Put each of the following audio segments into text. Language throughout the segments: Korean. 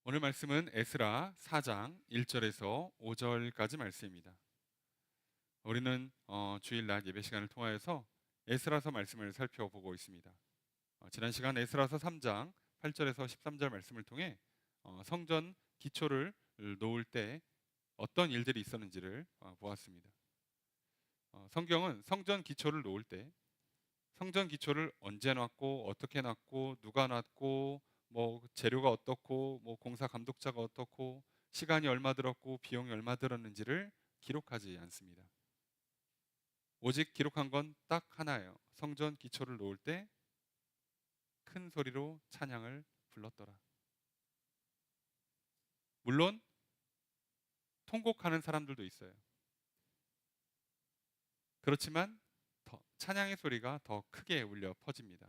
오늘 말씀은 에스라 4장 1절에서 5절까지 말씀입니다. 우리는 주일 낮 예배 시간을 통하여서 에스라서 말씀을 살펴보고 있습니다. 지난 시간 에스라서 3장 8절에서 13절 말씀을 통해 성전 기초를 놓을 때 어떤 일들이 있었는지를 보았습니다. 성경은 성전 기초를 놓을 때 성전 기초를 언제 놨고 어떻게 놨고 누가 놨고 뭐 재료가 어떻고 뭐 공사 감독자가 어떻고 시간이 얼마 들었고 비용이 얼마 들었는지를 기록하지 않습니다. 오직 기록한 건 딱 하나예요. 성전 기초를 놓을 때 큰 소리로 찬양을 불렀더라. 물론 통곡하는 사람들도 있어요. 그렇지만 찬양의 소리가 더 크게 울려 퍼집니다.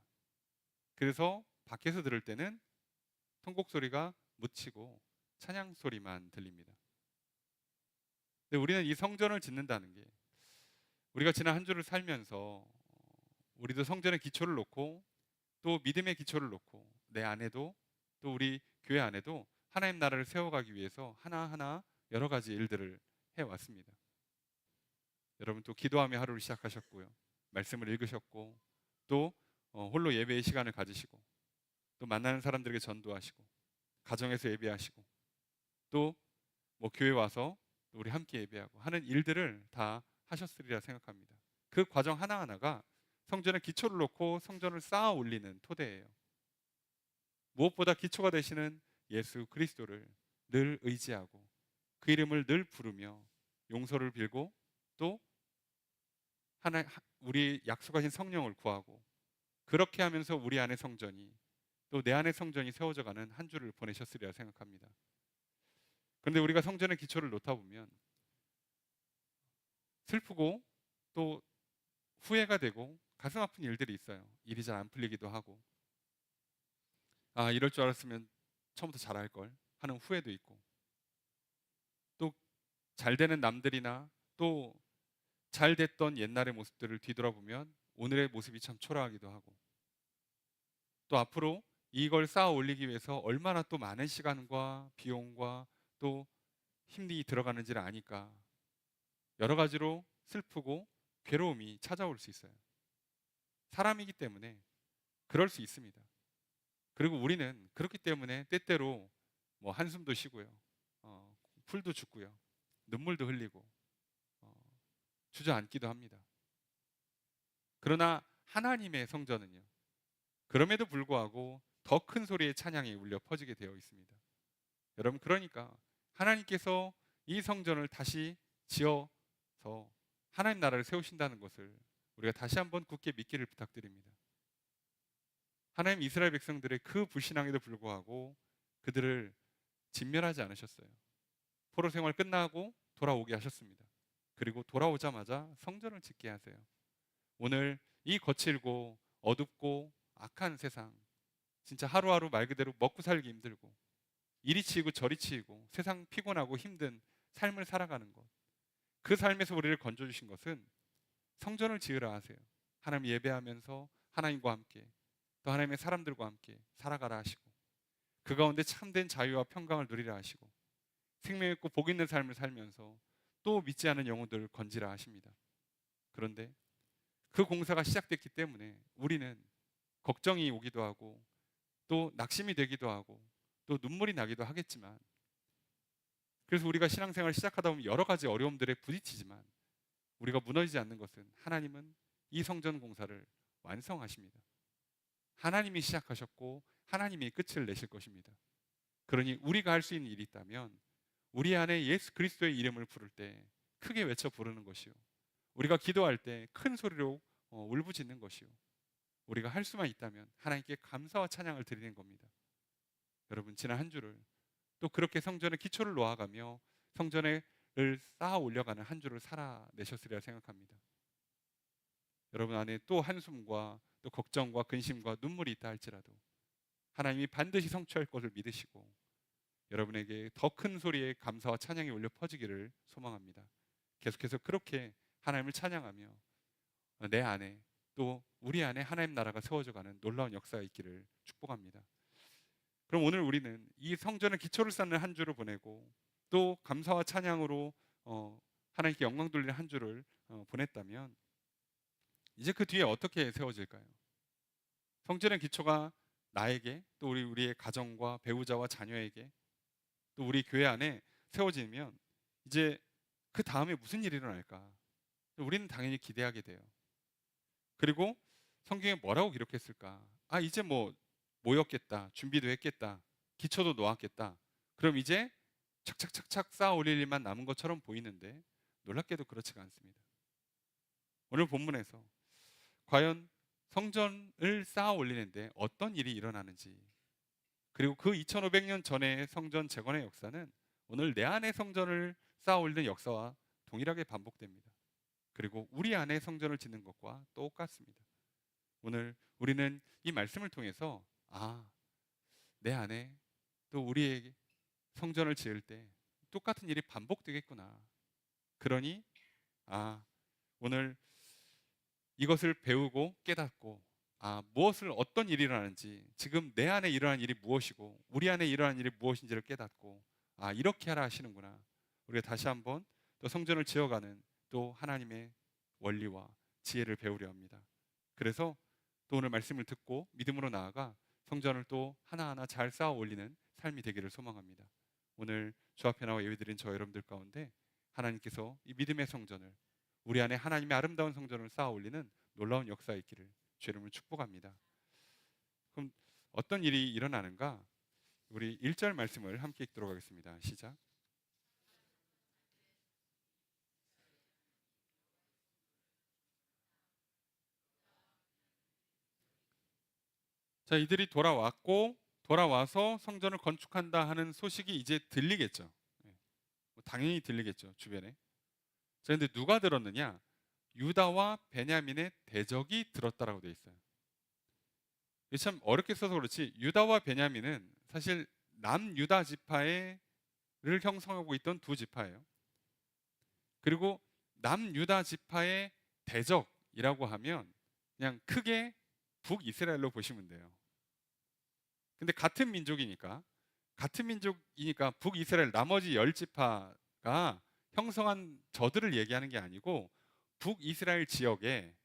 그래서 밖에서 들을 때는 통곡 소리가 묻히고 찬양 소리만 들립니다. 근데 우리는 이 성전을 짓는다는 게 우리가 지난 한 주를 살면서 우리도 성전의 기초를 놓고 또 믿음의 기초를 놓고 내 안에도 또 우리 교회 안에도 하나님 나라를 세워가기 위해서 하나하나 여러 가지 일들을 해왔습니다. 여러분 또 기도하며 하루를 시작하셨고요. 말씀을 읽으셨고 또 홀로 예배의 시간을 가지시고 또 만나는 사람들에게 전도하시고 가정에서 예배하시고 또 뭐 교회 와서 우리 함께 예배하고 하는 일들을 다 하셨으리라 생각합니다. 그 과정 하나하나가 성전의 기초를 놓고 성전을 쌓아 올리는 토대예요. 무엇보다 기초가 되시는 예수 그리스도를 늘 의지하고 그 이름을 늘 부르며 용서를 빌고 또 우리 약속하신 성령을 구하고 그렇게 하면서 우리 안의 성전이 또 내 안의 성전이 세워져 가는 한 주를 보내셨으리라 생각합니다. 그런데 우리가 성전의 기초를 놓다 보면 슬프고 또 후회가 되고 가슴 아픈 일들이 있어요. 일이 잘 안 풀리기도 하고 이럴 줄 알았으면 처음부터 잘할 걸 하는 후회도 있고 또 잘 되는 남들이나 또 잘 됐던 옛날의 모습들을 뒤돌아보면 오늘의 모습이 참 초라하기도 하고 또 앞으로 이걸 쌓아 올리기 위해서 얼마나 또 많은 시간과 비용과 또 힘이 들어가는지를 아니까 여러 가지로 슬프고 괴로움이 찾아올 수 있어요. 사람이기 때문에 그럴 수 있습니다. 그리고 우리는 그렇기 때문에 때때로 뭐 한숨도 쉬고요, 풀도 죽고요, 눈물도 흘리고 주저앉기도 합니다. 그러나 하나님의 성전은요, 그럼에도 불구하고 더 큰 소리의 찬양이 울려 퍼지게 되어 있습니다. 여러분 그러니까 하나님께서 이 성전을 다시 지어서 하나님 나라를 세우신다는 것을 우리가 다시 한번 굳게 믿기를 부탁드립니다. 하나님 이스라엘 백성들의 그 불신앙에도 불구하고 그들을 진멸하지 않으셨어요. 포로 생활 끝나고 돌아오게 하셨습니다. 그리고 돌아오자마자 성전을 짓게 하세요. 오늘 이 거칠고 어둡고 악한 세상, 진짜 하루하루 말 그대로 먹고 살기 힘들고 이리 치이고 저리 치이고 세상 피곤하고 힘든 삶을 살아가는 것, 그 삶에서 우리를 건져주신 것은 성전을 지으라 하세요. 하나님 예배하면서 하나님과 함께 또 하나님의 사람들과 함께 살아가라 하시고 그 가운데 참된 자유와 평강을 누리라 하시고 생명 있고 복 있는 삶을 살면서 또 믿지 않은 영혼들을 건지라 하십니다. 그런데 그 공사가 시작됐기 때문에 우리는 걱정이 오기도 하고 또 낙심이 되기도 하고 또 눈물이 나기도 하겠지만, 그래서 우리가 신앙생활을 시작하다 보면 여러 가지 어려움들에 부딪히지만 우리가 무너지지 않는 것은 하나님은 이 성전 공사를 완성하십니다. 하나님이 시작하셨고 하나님이 끝을 내실 것입니다. 그러니 우리가 할 수 있는 일이 있다면 우리 안에 예수 그리스도의 이름을 부를 때 크게 외쳐 부르는 것이요, 우리가 기도할 때 큰 소리로 울부짖는 것이요, 우리가 할 수만 있다면 하나님께 감사와 찬양을 드리는 겁니다. 여러분 지난 한 주를 또 그렇게 성전의 기초를 놓아가며 성전을 쌓아 올려가는 한 주를 살아내셨으리라 생각합니다. 여러분 안에 또 한숨과 또 걱정과 근심과 눈물이 있다 할지라도 하나님이 반드시 성취할 것을 믿으시고 여러분에게 더 큰 소리의 감사와 찬양이 울려 퍼지기를 소망합니다. 계속해서 그렇게 하나님을 찬양하며 내 안에 또 우리 안에 하나님 나라가 세워져가는 놀라운 역사가 있기를 축복합니다. 그럼 오늘 우리는 이 성전의 기초를 쌓는 한 주를 보내고 또 감사와 찬양으로 하나님께 영광 돌리는 한 주를 보냈다면 이제 그 뒤에 어떻게 세워질까요? 성전의 기초가 나에게 또 우리의 가정과 배우자와 자녀에게 또 우리 교회 안에 세워지면 이제 그 다음에 무슨 일이 일어날까? 우리는 당연히 기대하게 돼요. 그리고 성경에 뭐라고 기록했을까? 아, 이제 뭐 모였겠다. 준비도 했겠다. 기초도 놓았겠다. 그럼 이제 착착착착 쌓아 올릴 일만 남은 것처럼 보이는데 놀랍게도 그렇지가 않습니다. 오늘 본문에서 과연 성전을 쌓아 올리는데 어떤 일이 일어나는지, 그리고 그 2500년 전의 성전 재건의 역사는 오늘 내 안의 성전을 쌓아 올리는 역사와 동일하게 반복됩니다. 그리고 우리 안에 성전을 짓는 것과 똑같습니다. 오늘 우리는 이 말씀을 통해서 내 안에 또 우리에게 성전을 지을 때 똑같은 일이 반복되겠구나. 그러니 오늘 이것을 배우고 깨닫고 무엇을 어떤 일이 일어나는지, 지금 내 안에 일어난 일이 무엇이고 우리 안에 일어난 일이 무엇인지를 깨닫고 이렇게 하라 하시는구나. 우리가 다시 한번 또 성전을 지어가는 또 하나님의 원리와 지혜를 배우려 합니다. 그래서 또 오늘 말씀을 듣고 믿음으로 나아가 성전을 또 하나하나 잘 쌓아 올리는 삶이 되기를 소망합니다. 오늘 주 앞에 나와 예배드린 저 여러분들 가운데 하나님께서 이 믿음의 성전을, 우리 안에 하나님의 아름다운 성전을 쌓아 올리는 놀라운 역사가 있기를 주 이름으로 축복합니다. 그럼 어떤 일이 일어나는가? 우리 1절 말씀을 함께 읽도록 하겠습니다. 시작. 자, 이들이 돌아와서 성전을 건축한다 하는 소식이 이제 들리겠죠. 당연히 들리겠죠, 주변에. 자, 근데 누가 들었느냐? 유다와 베냐민의 대적이 들었다라고 되어 있어요. 이게 참 어렵게 써서 그렇지 유다와 베냐민은 사실 남유다 지파를 형성하고 있던 두 지파예요. 그리고 남유다 지파의 대적이라고 하면 그냥 크게 북이스라엘로 보시면 돼요. 근데 같은 민족이니까 북이스라엘 나머지 10지파가 형성한 저들을 얘기하는 게 아니고 북이스라엘 지역에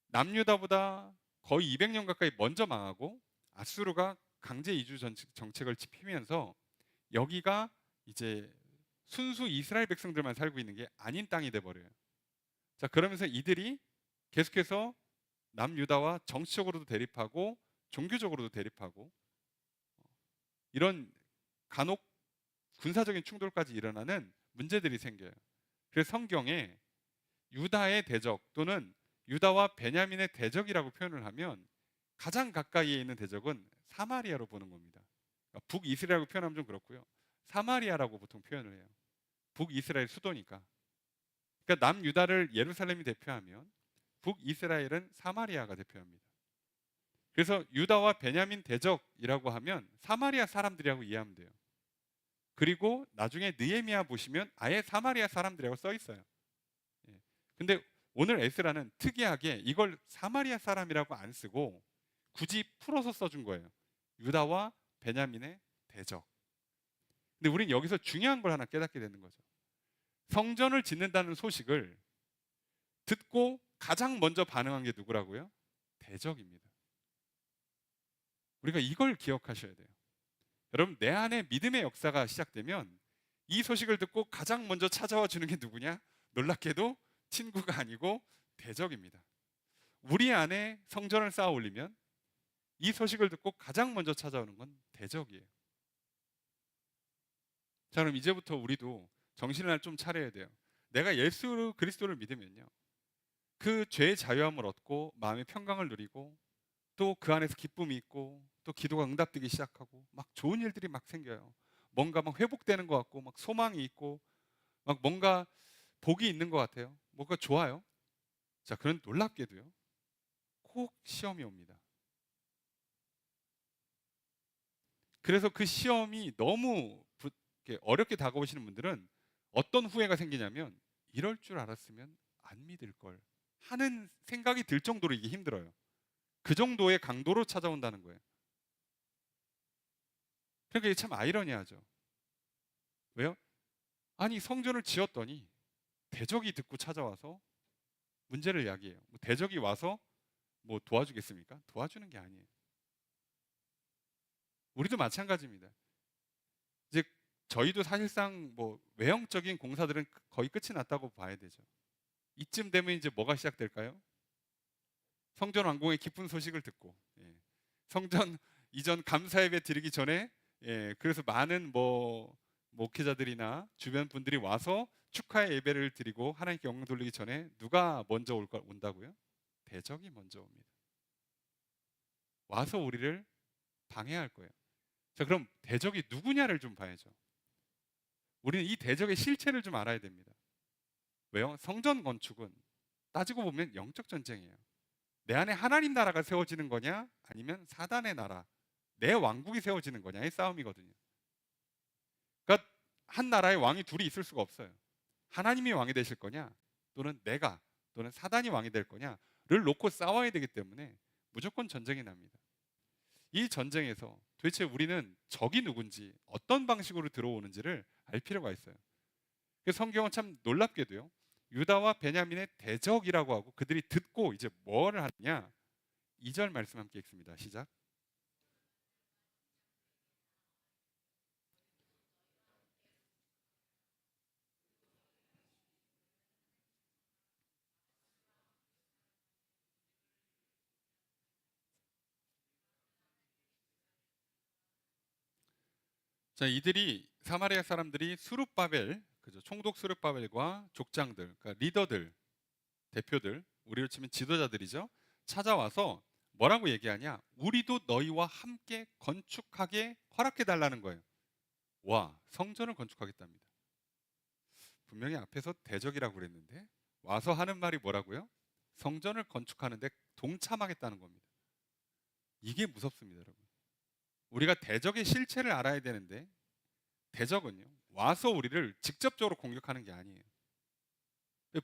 남유다보다 거의 200년 가까이 먼저 망하고 아수르가 강제 이주 정책을 피면서 여기가 이제 순수 이스라엘 백성들만 살고 있는 게 아닌 땅이 돼 버려요. 자, 그러면서 이들이 계속해서 남유다와 정치적으로도 대립하고 종교적으로도 대립하고 이런 간혹 군사적인 충돌까지 일어나는 문제들이 생겨요. 그래서 성경에 유다의 대적 또는 유다와 베냐민의 대적이라고 표현을 하면 가장 가까이에 있는 대적은 사마리아로 보는 겁니다. 그러니까 북이스라엘이라고 표현하면 좀 그렇고요. 사마리아라고 보통 표현을 해요. 북이스라엘 수도니까. 그러니까 남유다를 예루살렘이 대표하면 북이스라엘은 사마리아가 대표합니다. 그래서 유다와 베냐민 대적이라고 하면 사마리아 사람들이라고 이해하면 돼요. 그리고 나중에 느헤미야 보시면 아예 사마리아 사람들이라고 써 있어요. 근데 오늘 에스라는 특이하게 이걸 사마리아 사람이라고 안 쓰고 굳이 풀어서 써준 거예요. 유다와 베냐민의 대적. 근데 우린 여기서 중요한 걸 하나 깨닫게 되는 거죠. 성전을 짓는다는 소식을 듣고 가장 먼저 반응한 게 누구라고요? 대적입니다. 우리가 이걸 기억하셔야 돼요. 여러분, 내 안에 믿음의 역사가 시작되면 이 소식을 듣고 가장 먼저 찾아와 주는 게 누구냐? 놀랍게도 친구가 아니고 대적입니다. 우리 안에 성전을 쌓아 올리면 이 소식을 듣고 가장 먼저 찾아오는 건 대적이에요. 자, 그럼 이제부터 우리도 정신을 좀 차려야 돼요. 내가 예수 그리스도를 믿으면요, 그 죄의 자유함을 얻고 마음의 평강을 누리고 또 그 안에서 기쁨이 있고 또 기도가 응답되기 시작하고 막 좋은 일들이 막 생겨요. 뭔가 막 회복되는 것 같고 막 소망이 있고 막 뭔가 복이 있는 것 같아요. 뭔가 좋아요. 자, 그런 놀랍게도요, 꼭 시험이 옵니다. 그래서 그 시험이 너무 어렵게 다가오시는 분들은 어떤 후회가 생기냐면 이럴 줄 알았으면 안 믿을 걸 하는 생각이 들 정도로 이게 힘들어요. 그 정도의 강도로 찾아온다는 거예요. 그러니까 이게 참 아이러니하죠. 왜요? 아니 성전을 지었더니 대적이 듣고 찾아와서 문제를 야기해요. 뭐 대적이 와서 뭐 도와주겠습니까? 도와주는 게 아니에요. 우리도 마찬가지입니다. 이제 저희도 사실상 뭐 외형적인 공사들은 거의 끝이 났다고 봐야 되죠. 이쯤 되면 이제 뭐가 시작될까요? 성전 완공의 기쁜 소식을 듣고, 예. 성전 이전 감사 예배 드리기 전에, 예, 그래서 많은 뭐 목회자들이나 주변 분들이 와서 축하의 예배를 드리고 하나님께 영광 돌리기 전에 누가 먼저 온다고요? 대적이 먼저 옵니다. 와서 우리를 방해할 거예요. 자, 그럼 대적이 누구냐를 좀 봐야죠. 우리는 이 대적의 실체를 좀 알아야 됩니다. 왜요? 성전 건축은 따지고 보면 영적 전쟁이에요. 내 안에 하나님 나라가 세워지는 거냐, 아니면 사단의 나라, 내 왕국이 세워지는 거냐의 싸움이거든요. 그러니까 한 나라에 왕이 둘이 있을 수가 없어요. 하나님이 왕이 되실 거냐, 또는 내가, 또는 사단이 왕이 될 거냐를 놓고 싸워야 되기 때문에 무조건 전쟁이 납니다. 이 전쟁에서 도대체 우리는 적이 누군지, 어떤 방식으로 들어오는지를 알 필요가 있어요. 성경은 참 놀랍게도요, 유다와 베냐민의 대적이라고 하고 그들이 듣고 이제 뭐를 하느냐, 2절 말씀 함께 읽습니다. 시작. 자, 이들이 사마리아 사람들이 수룹바벨, 그죠? 총독 수룹바벨과 족장들, 그러니까 리더들, 대표들, 우리로 치면 지도자들이죠. 찾아와서 뭐라고 얘기하냐? 우리도 너희와 함께 건축하게 허락해 달라는 거예요. 와, 성전을 건축하겠답니다. 분명히 앞에서 대적이라고 그랬는데 와서 하는 말이 뭐라고요? 성전을 건축하는데 동참하겠다는 겁니다. 이게 무섭습니다, 여러분. 우리가 대적의 실체를 알아야 되는데 대적은요, 와서 우리를 직접적으로 공격하는 게 아니에요.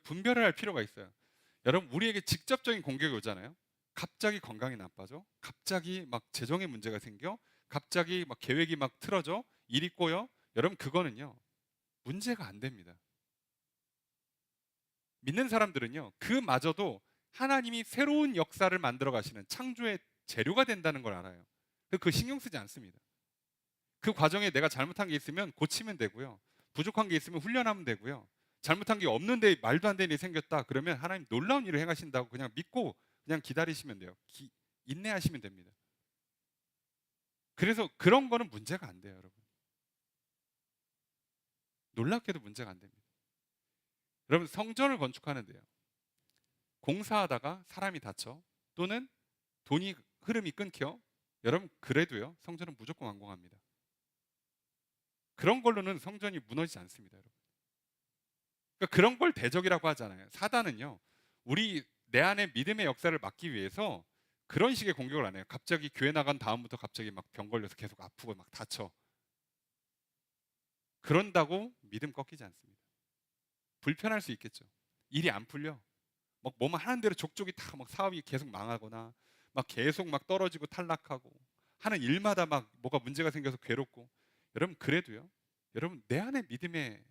분별을 할 필요가 있어요. 여러분, 우리에게 직접적인 공격이 오잖아요. 갑자기 건강이 나빠져, 갑자기 막 재정에 문제가 생겨, 갑자기 막 계획이 막 틀어져, 일이 꼬여. 여러분, 그거는요 문제가 안 됩니다. 믿는 사람들은요, 그마저도 하나님이 새로운 역사를 만들어 가시는 창조의 재료가 된다는 걸 알아요. 그 신경 쓰지 않습니다. 그 과정에 내가 잘못한 게 있으면 고치면 되고요, 부족한 게 있으면 훈련하면 되고요, 잘못한 게 없는데 말도 안 되는 일이 생겼다 그러면 하나님 놀라운 일을 행하신다고 그냥 믿고 그냥 기다리시면 돼요. 인내하시면 됩니다. 그래서 그런 거는 문제가 안 돼요, 여러분. 놀랍게도 문제가 안 됩니다. 여러분, 성전을 건축하는데요, 공사하다가 사람이 다쳐, 또는 돈이 흐름이 끊겨, 여러분 그래도요 성전은 무조건 완공합니다. 그런 걸로는 성전이 무너지지 않습니다, 여러분. 그러니까 그런 걸 대적이라고 하잖아요. 사단은요, 우리 내 안에 믿음의 역사를 막기 위해서 그런 식의 공격을 안 해요. 갑자기 교회 나간 다음부터 갑자기 막 병 걸려서 계속 아프고 막 다쳐. 그런다고 믿음 꺾이지 않습니다. 불편할 수 있겠죠. 일이 안 풀려. 막 뭐만 하는 대로 족족이 다 막 사업이 계속 망하거나 막 계속 막 떨어지고 탈락하고 하는 일마다 막 뭐가 문제가 생겨서 괴롭고. 여러분 그래도요, 여러분 내 안에 믿음의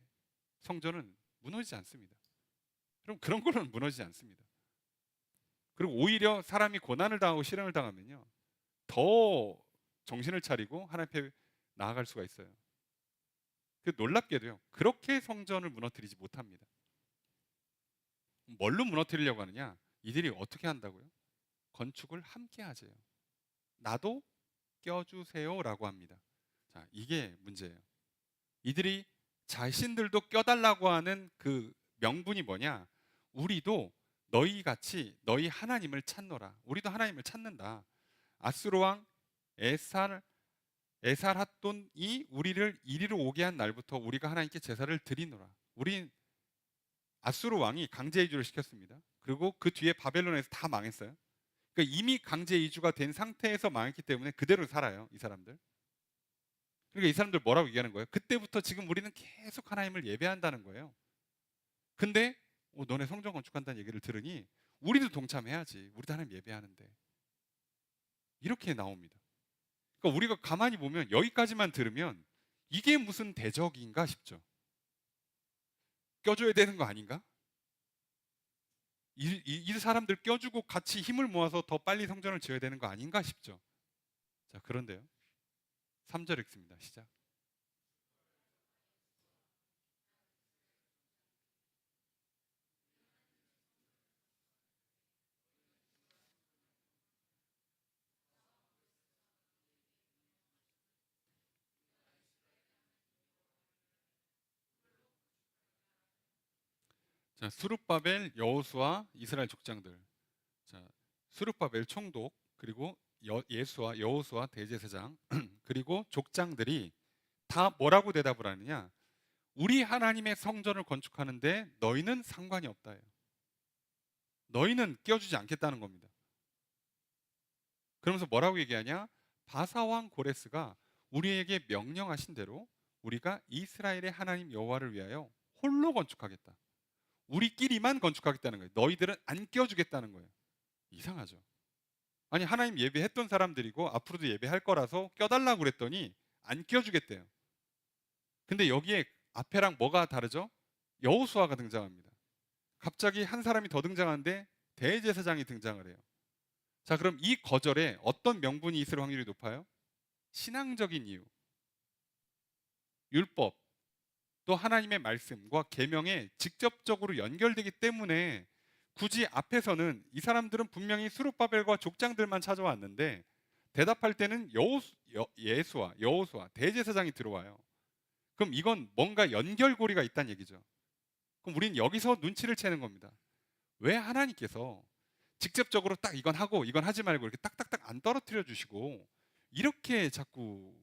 성전은 무너지지 않습니다. 여러분 그런 걸로는 무너지지 않습니다. 그리고 오히려 사람이 고난을 당하고 시련을 당하면요, 더 정신을 차리고 하나님 앞에 나아갈 수가 있어요. 그 놀랍게도요, 그렇게 성전을 무너뜨리지 못합니다. 뭘로 무너뜨리려고 하느냐? 이들이 어떻게 한다고요? 건축을 함께 하재요. 나도 껴주세요라고 합니다. 자, 이게 문제예요. 이들이 자신들도 껴달라고 하는 그 명분이 뭐냐? 우리도 너희 같이 너희 하나님을 찾노라. 우리도 하나님을 찾는다. 아수르 왕 에살 에살핫돈이 우리를 이리로 오게 한 날부터 우리가 하나님께 제사를 드리노라. 우리 아수르 왕이 강제 이주를 시켰습니다. 그리고 그 뒤에 바벨론에서 다 망했어요. 그러니까 이미 강제 이주가 된 상태에서 망했기 때문에 그대로 살아요, 이 사람들. 그러니까 이 사람들 뭐라고 얘기하는 거예요? 그때부터 지금 우리는 계속 하나님을 예배한다는 거예요. 근데 너네 성전 건축한다는 얘기를 들으니 우리도 동참해야지. 우리도 하나님 예배하는데. 이렇게 나옵니다. 그러니까 우리가 가만히 보면 여기까지만 들으면 이게 무슨 대적인가 싶죠. 껴줘야 되는 거 아닌가? 이 사람들 껴주고 같이 힘을 모아서 더 빨리 성전을 지어야 되는 거 아닌가 싶죠. 자, 그런데요. 3절 읽습니다. 시작. 자, 수룹바벨, 여호수아, 이스라엘 족장들. 자, 수룹바벨 총독, 그리고 예수와 여호수아 대제사장, 그리고 족장들이 다 뭐라고 대답을 하느냐? 우리 하나님의 성전을 건축하는데 너희는 상관이 없다예요. 너희는 끼워주지 않겠다는 겁니다. 그러면서 뭐라고 얘기하냐? 바사왕 고레스가 우리에게 명령하신 대로 우리가 이스라엘의 하나님 여호와를 위하여 홀로 건축하겠다. 우리끼리만 건축하겠다는 거예요. 너희들은 안 끼워주겠다는 거예요. 이상하죠. 아니, 하나님 예배했던 사람들이고 앞으로도 예배할 거라서 껴달라고 그랬더니 안 끼워주겠대요. 근데 여기에 앞에랑 뭐가 다르죠? 여호수아가 등장합니다. 갑자기 한 사람이 더 등장하는데 대제사장이 등장을 해요. 자, 그럼 이 거절에 어떤 명분이 있을 확률이 높아요? 신앙적인 이유, 율법, 또 하나님의 말씀과 계명에 직접적으로 연결되기 때문에 굳이 앞에서는 이 사람들은 분명히 수룹바벨과 족장들만 찾아왔는데 대답할 때는 예수와 여호수아 대제사장이 들어와요. 그럼 이건 뭔가 연결고리가 있다는 얘기죠. 그럼 우린 여기서 눈치를 채는 겁니다. 왜 하나님께서 직접적으로 딱 이건 하고 이건 하지 말고 이렇게 딱딱딱 안 떨어뜨려 주시고 이렇게 자꾸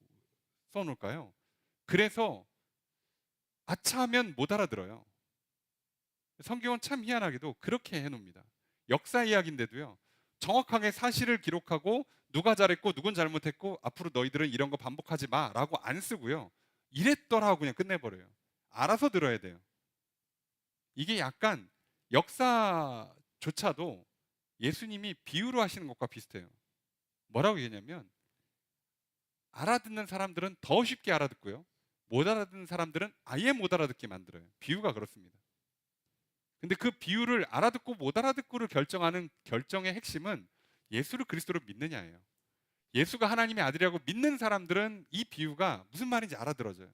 써놓을까요? 그래서 아차하면 못 알아들어요. 성경은 참 희한하게도 그렇게 해놓습니다. 역사 이야기인데도요, 정확하게 사실을 기록하고 누가 잘했고 누군 잘못했고 앞으로 너희들은 이런 거 반복하지 마라고 안 쓰고요, 이랬더라고 그냥 끝내버려요. 알아서 들어야 돼요. 이게 약간 역사조차도 예수님이 비유로 하시는 것과 비슷해요. 뭐라고 얘기냐면 알아듣는 사람들은 더 쉽게 알아듣고요, 못 알아듣는 사람들은 아예 못 알아듣게 만들어요. 비유가 그렇습니다. 근데 그 비유를 알아듣고 못 알아듣고를 결정하는 결정의 핵심은 예수를 그리스도로 믿느냐예요. 예수가 하나님의 아들이라고 믿는 사람들은 이 비유가 무슨 말인지 알아들어져요.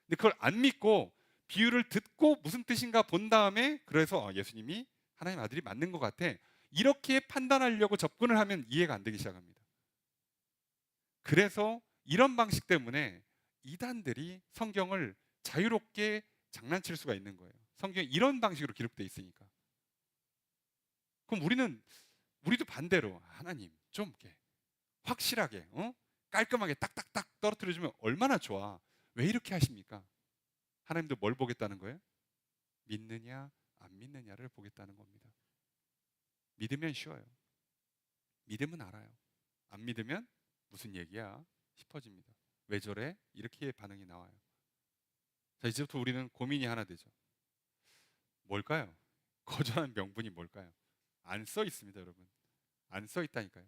근데 그걸 안 믿고 비유를 듣고 무슨 뜻인가 본 다음에 그래서 예수님이 하나님 아들이 맞는 것 같아, 이렇게 판단하려고 접근을 하면 이해가 안 되기 시작합니다. 그래서 이런 방식 때문에 이단들이 성경을 자유롭게 장난칠 수가 있는 거예요. 성경이 이런 방식으로 기록되어 있으니까. 그럼 우리도 반대로 하나님 좀 이렇게 확실하게, 깔끔하게 딱딱딱 떨어뜨려주면 얼마나 좋아. 왜 이렇게 하십니까? 하나님도 뭘 보겠다는 거예요? 믿느냐 안 믿느냐를 보겠다는 겁니다. 믿으면 쉬워요. 믿으면 알아요. 안 믿으면 무슨 얘기야 싶어집니다. 왜 저래? 이렇게 반응이 나와요. 자, 이제부터 우리는 고민이 하나 되죠. 뭘까요? 거절한 명분이 뭘까요? 안 써 있습니다, 여러분. 안 써 있다니까요.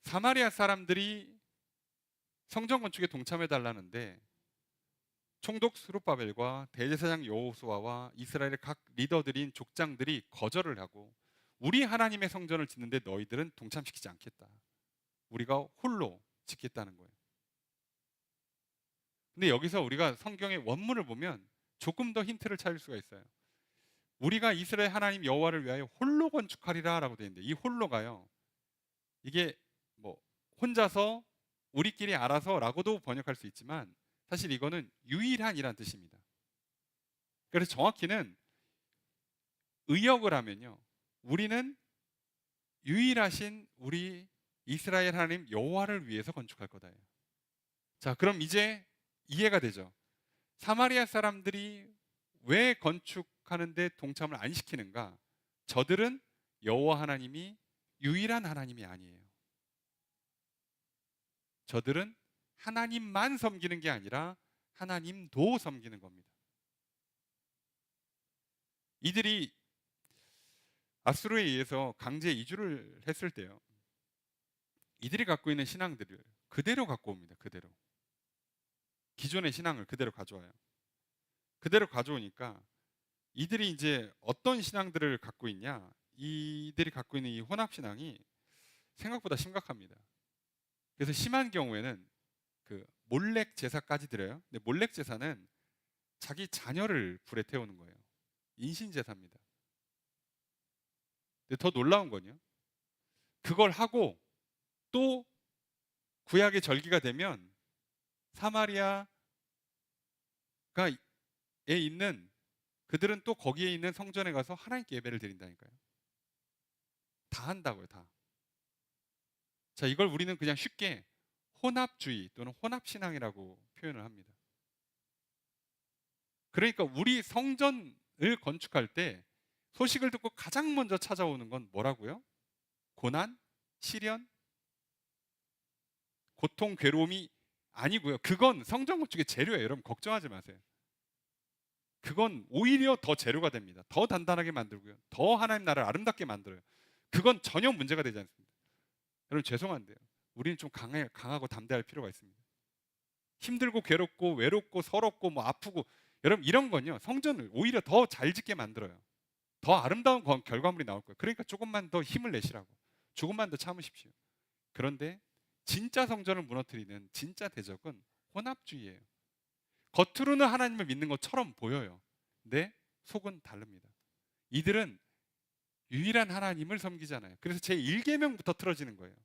사마리아 사람들이 성전 건축에 동참해 달라는데 총독 스룹바벨과 대제사장 여호수아와 이스라엘의 각 리더들인 족장들이 거절을 하고 우리 하나님의 성전을 짓는데 너희들은 동참시키지 않겠다. 우리가 홀로 짓겠다는 거예요. 근데 여기서 우리가 성경의 원문을 보면 조금 더 힌트를 찾을 수가 있어요. 우리가 이스라엘 하나님 여호와를 위하여 홀로 건축하리라라고 되어 있는데 이 홀로가요, 이게 뭐 혼자서 우리끼리 알아서라고도 번역할 수 있지만 사실 이거는 유일한이란 뜻입니다. 그래서 정확히는 의역을 하면요, 우리는 유일하신 우리 이스라엘 하나님 여호와를 위해서 건축할 거다예요. 자, 그럼 이제 이해가 되죠. 사마리아 사람들이 왜 건축하는데 동참을 안 시키는가? 저들은 여호와 하나님이 유일한 하나님이 아니에요. 저들은 하나님만 섬기는 게 아니라 하나님도 섬기는 겁니다. 이들이 아수르에 의해서 강제 이주를 했을 때요, 이들이 갖고 있는 신앙들을 그대로 갖고 옵니다. 그대로. 기존의 신앙을 그대로 가져와요. 그대로 가져오니까 이들이 이제 어떤 신앙들을 갖고 있냐? 이들이 갖고 있는 이 혼합 신앙이 생각보다 심각합니다. 그래서 심한 경우에는 그 몰렉 제사까지 드려요. 근데 몰렉 제사는 자기 자녀를 불에 태우는 거예요. 인신 제사입니다. 근데 더 놀라운 건요. 그걸 하고 또 구약의 절기가 되면 사마리아가 에 있는 그들은 또 거기에 있는 성전에 가서 하나님께 예배를 드린다니까요. 다 한다고요, 다. 자, 이걸 우리는 그냥 쉽게 혼합주의 또는 혼합신앙이라고 표현을 합니다. 그러니까 우리 성전을 건축할 때 소식을 듣고 가장 먼저 찾아오는 건 뭐라고요? 고난, 시련, 고통, 괴로움이 아니고요. 그건 성전 건축의 재료예요. 여러분 걱정하지 마세요. 그건 오히려 더 재료가 됩니다. 더 단단하게 만들고요. 더 하나님 나라를 아름답게 만들어요. 그건 전혀 문제가 되지 않습니다. 여러분 죄송한데요. 우리는 좀 강하고 담대할 필요가 있습니다. 힘들고 괴롭고 외롭고 서럽고 뭐 아프고 여러분 이런 건요. 성전을 오히려 더 잘 짓게 만들어요. 더 아름다운 결과물이 나올 거예요. 그러니까 조금만 더 힘을 내시라고. 조금만 더 참으십시오. 그런데 진짜 성전을 무너뜨리는 진짜 대적은 혼합주의예요. 겉으로는 하나님을 믿는 것처럼 보여요. 근데 속은 다릅니다. 이들은 유일한 하나님을 섬기잖아요. 그래서 제1계명부터 틀어지는 거예요.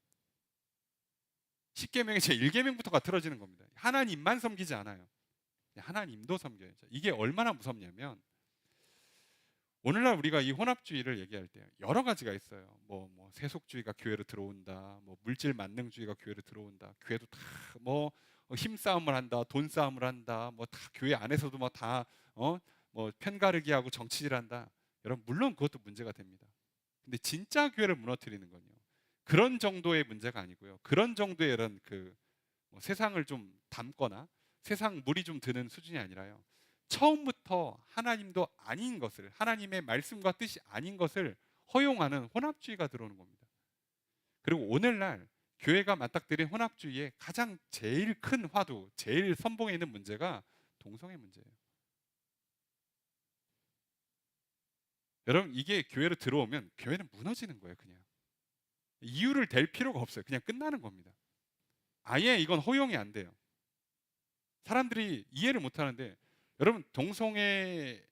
10계명의 제1계명부터가 틀어지는 겁니다. 하나님만 섬기지 않아요. 하나님도 섬겨야죠. 이게 얼마나 무섭냐면 오늘날 우리가 이 혼합주의를 얘기할 때 여러 가지가 있어요. 뭐 세속주의가 교회로 들어온다. 뭐 물질 만능주의가 교회로 들어온다. 교회도 다 뭐 힘싸움을 한다. 돈 싸움을 한다. 뭐 다 교회 안에서도 뭐 편가르기 하고 정치질한다. 여러분 물론 그것도 문제가 됩니다. 근데 진짜 교회를 무너뜨리는 건요. 그런 정도의 문제가 아니고요. 그런 정도의 이런 뭐 세상을 좀 담거나 세상 물이 좀 드는 수준이 아니라요. 처음부터 하나님도 아닌 것을 하나님의 말씀과 뜻이 아닌 것을 허용하는 혼합주의가 들어오는 겁니다. 그리고 오늘날 교회가 맞닥뜨린 혼합주의의 가장 제일 큰 화두, 제일 선봉에 있는 문제가 동성애 문제예요. 여러분 이게 교회로 들어오면 교회는 무너지는 거예요. 그냥 이유를 댈 필요가 없어요. 그냥 끝나는 겁니다. 아예 이건 허용이 안 돼요. 사람들이 이해를 못 하는데 여러분 동성애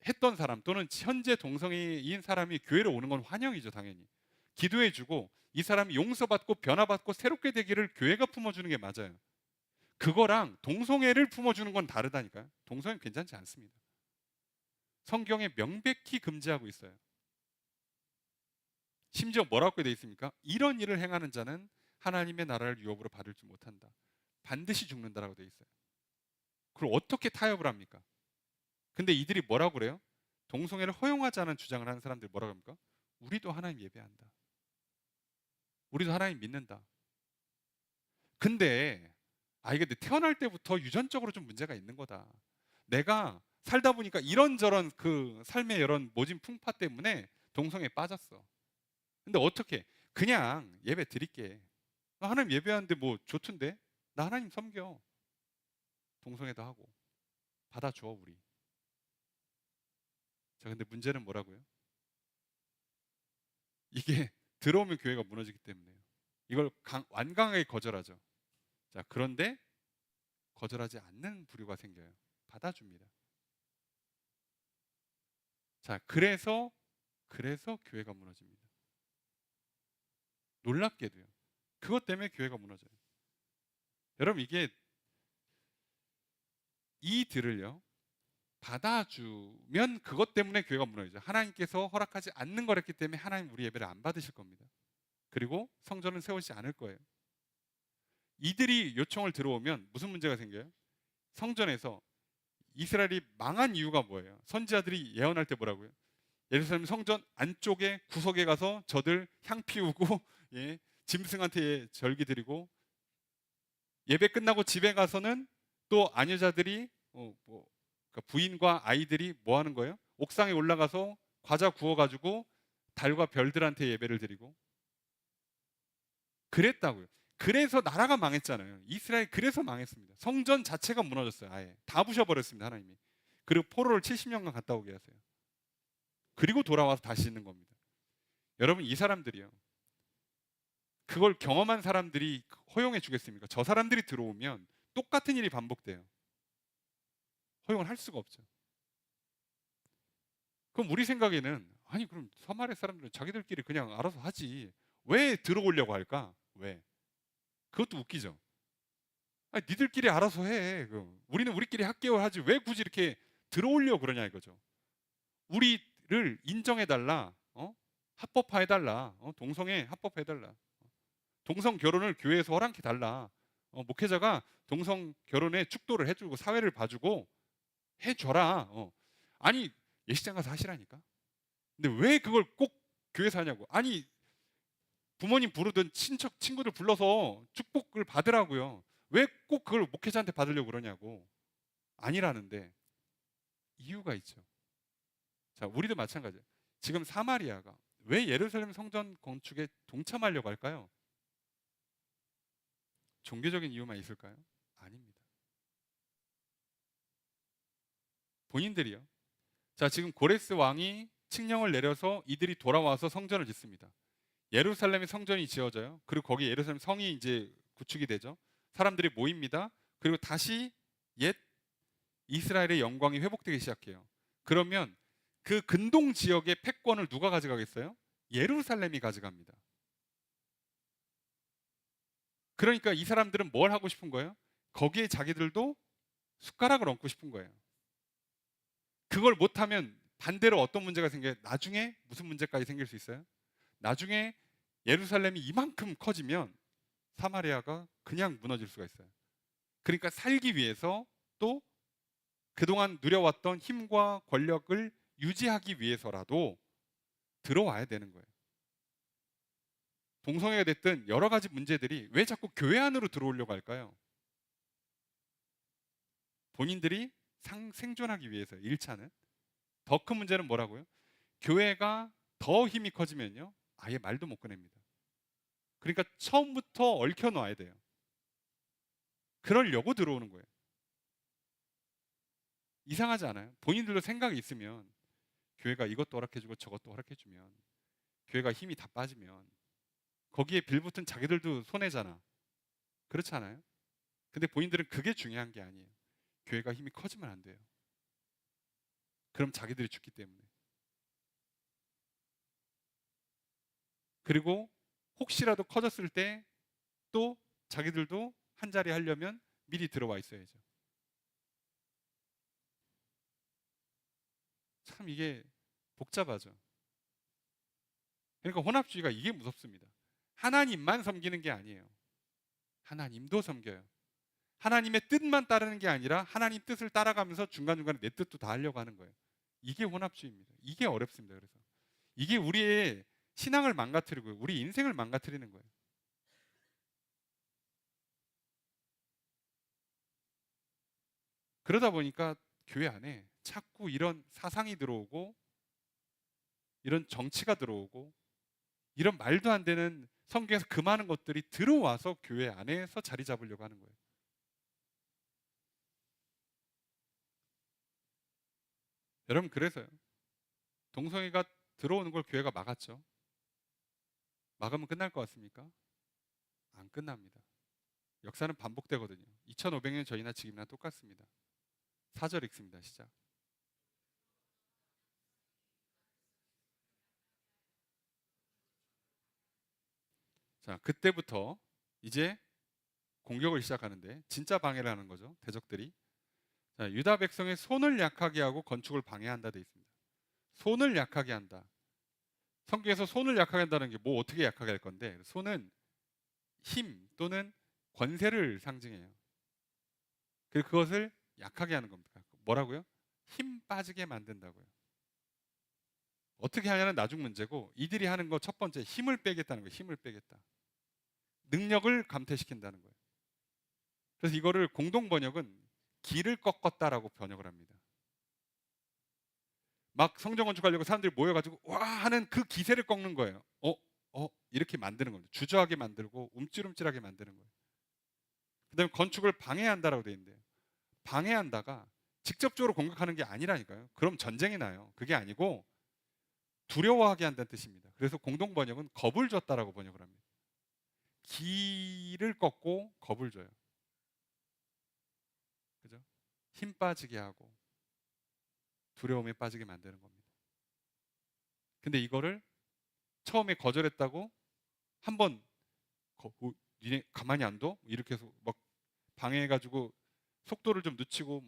했던 사람 또는 현재 동성애인 사람이 교회로 오는 건 환영이죠. 당연히 기도해주고 이 사람이 용서받고 변화받고 새롭게 되기를 교회가 품어주는 게 맞아요. 그거랑 동성애를 품어주는 건 다르다니까요. 동성애 괜찮지 않습니다. 성경에 명백히 금지하고 있어요. 심지어 뭐라고 되어 있습니까? 이런 일을 행하는 자는 하나님의 나라를 유업으로 받을 줄 못한다. 반드시 죽는다라고 되어 있어요. 그걸 어떻게 타협을 합니까? 근데 이들이 뭐라고 그래요? 동성애를 허용하지 않은 주장을 하는 사람들이 뭐라고 합니까? 우리도 하나님 예배한다. 우리도 하나님 믿는다. 근데 이게 태어날 때부터 유전적으로 좀 문제가 있는 거다. 내가 살다 보니까 이런저런 그 삶의 이런 모진 풍파 때문에 동성애에 빠졌어. 근데 어떻게? 그냥 예배 드릴게. 나 하나님 예배하는데 뭐 좋던데? 나 하나님 섬겨. 동성애도 하고. 받아줘 우리. 자, 근데 문제는 뭐라고요? 이게 들어오면 교회가 무너지기 때문에요. 이걸 완강하게 거절하죠. 자, 그런데 거절하지 않는 부류가 생겨요. 받아줍니다. 자, 그래서 교회가 무너집니다. 놀랍게도요. 그것 때문에 교회가 무너져요. 여러분 이게 이들을요 받아주면 그것 때문에 교회가 무너지죠. 하나님께서 허락하지 않는 거랬기 때문에 하나님 우리 예배를 안 받으실 겁니다. 그리고 성전은 세우지 않을 거예요. 이들이 요청을 들어오면 무슨 문제가 생겨요? 성전에서 이스라엘이 망한 이유가 뭐예요? 선지자들이 예언할 때 뭐라고요? 예루살렘 성전 안쪽에 구석에 가서 저들 향 피우고 예, 짐승한테 절기 드리고 예배 끝나고 집에 가서는 또 아녀자들이 그러니까 부인과 아이들이 뭐 하는 거예요? 옥상에 올라가서 과자 구워 가지고 달과 별들한테 예배를 드리고 그랬다고요. 그래서 나라가 망했잖아요. 이스라엘 그래서 망했습니다. 성전 자체가 무너졌어요. 아예 다 부셔버렸습니다. 하나님이. 그리고 포로를 70년간 갔다 오게 하세요. 그리고 돌아와서 다시 있는 겁니다. 여러분 이 사람들이요. 그걸 경험한 사람들이 허용해 주겠습니까? 저 사람들이 들어오면 똑같은 일이 반복돼요. 허용을 할 수가 없죠. 그럼 우리 생각에는 아니 그럼 사마리아 사람들은 자기들끼리 그냥 알아서 하지. 왜 들어오려고 할까? 왜? 그것도 웃기죠. 아니, 니들끼리 알아서 해. 우리는 우리끼리 학계를 하지. 왜 굳이 이렇게 들어오려고 그러냐 이거죠. 우리를 인정해달라. 합법화해달라. 동성애 합법화해달라. 동성 결혼을 교회에서 허락해달라. 목회자가 동성 결혼에 축도를 해주고 사회를 봐주고 해줘라. 아니 예식장 가서 하시라니까. 근데 왜 그걸 꼭 교회에서 하냐고. 아니 부모님 부르든 친척 친구들 불러서 축복을 받으라고요. 왜 꼭 그걸 목회자한테 받으려고 그러냐고. 아니라는데 이유가 있죠. 자, 우리도 마찬가지예요. 지금 사마리아가 왜 예루살렘 성전 건축에 동참하려고 할까요? 종교적인 이유만 있을까요? 아닙니다. 본인들이요. 자, 지금 고레스 왕이 칙령을 내려서 이들이 돌아와서 성전을 짓습니다. 예루살렘의 성전이 지어져요. 그리고 거기 예루살렘 성이 이제 구축이 되죠. 사람들이 모입니다. 그리고 다시 옛 이스라엘의 영광이 회복되기 시작해요. 그러면 그 근동 지역의 패권을 누가 가져가겠어요? 예루살렘이 가져갑니다. 그러니까 이 사람들은 뭘 하고 싶은 거예요? 거기에 자기들도 숟가락을 얹고 싶은 거예요. 그걸 못하면 반대로 어떤 문제가 생겨요? 나중에 무슨 문제까지 생길 수 있어요? 나중에 예루살렘이 이만큼 커지면 사마리아가 그냥 무너질 수가 있어요. 그러니까 살기 위해서 또 그동안 누려왔던 힘과 권력을 유지하기 위해서라도 들어와야 되는 거예요. 동성애가 됐든 여러 가지 문제들이 왜 자꾸 교회 안으로 들어오려고 할까요? 본인들이 생존하기 위해서 1차는. 더 큰 문제는 뭐라고요? 교회가 더 힘이 커지면요. 아예 말도 못 꺼냅니다. 그러니까 처음부터 얽혀 놔야 돼요. 그러려고 들어오는 거예요. 이상하지 않아요? 본인들도 생각이 있으면 교회가 이것도 허락해주고 저것도 허락해주면 교회가 힘이 다 빠지면 거기에 빌붙은 자기들도 손해잖아. 그렇지 않아요? 근데 본인들은 그게 중요한 게 아니에요. 교회가 힘이 커지면 안 돼요. 그럼 자기들이 죽기 때문에. 그리고 혹시라도 커졌을 때 또 자기들도 한 자리 하려면 미리 들어와 있어야죠. 참 이게 복잡하죠. 그러니까 혼합주의가 이게 무섭습니다. 하나님만 섬기는 게 아니에요. 하나님도 섬겨요. 하나님의 뜻만 따르는 게 아니라 하나님 뜻을 따라가면서 중간중간에 내 뜻도 다 하려고 하는 거예요. 이게 혼합주의입니다. 이게 어렵습니다. 그래서 이게 우리의 신앙을 망가뜨리고 우리 인생을 망가뜨리는 거예요. 그러다 보니까 교회 안에 자꾸 이런 사상이 들어오고 이런 정치가 들어오고 이런 말도 안 되는 성경에서 그 많은 것들이 들어와서 교회 안에서 자리 잡으려고 하는 거예요. 여러분 그래서요. 동성애가 들어오는 걸 교회가 막았죠. 막으면 끝날 것 같습니까? 안 끝납니다. 역사는 반복되거든요. 2500년 전이나 지금이나 똑같습니다. 4절 읽습니다. 시작. 자, 그때부터 이제 공격을 시작하는데 진짜 방해를 하는 거죠. 대적들이. 자, 유다 백성의 손을 약하게 하고 건축을 방해한다 돼 있습니다. 손을 약하게 한다. 성경에서 손을 약하게 한다는 게 뭐 어떻게 약하게 할 건데 손은 힘 또는 권세를 상징해요. 그리고 그것을 약하게 하는 겁니다. 뭐라고요? 힘 빠지게 만든다고요. 어떻게 하냐는 나중 문제고 이들이 하는 거 첫 번째 힘을 빼겠다는 거예요. 힘을 빼겠다. 능력을 감퇴시킨다는 거예요. 그래서 이거를 공동 번역은 길을 꺾었다라고 번역을 합니다. 막 성전 건축하려고 사람들이 모여가지고 와 하는 그 기세를 꺾는 거예요. 이렇게 만드는 겁니다. 주저하게 만들고 움찔움찔하게 만드는 거예요. 그다음에 건축을 방해한다라고 되어 있는데요. 방해한다가 직접적으로 공격하는 게 아니라니까요. 그럼 전쟁이 나요. 그게 아니고 두려워하게 한다는 뜻입니다. 그래서 공동 번역은 겁을 줬다라고 번역을 합니다. 기를 꺾고 겁을 줘요. 그죠? 힘 빠지게 하고 두려움에 빠지게 만드는 겁니다. 근데 이거를 처음에 거절했다고 한번 니네 가만히 안 둬? 이렇게 해서 막 방해해가지고 속도를 좀 늦추고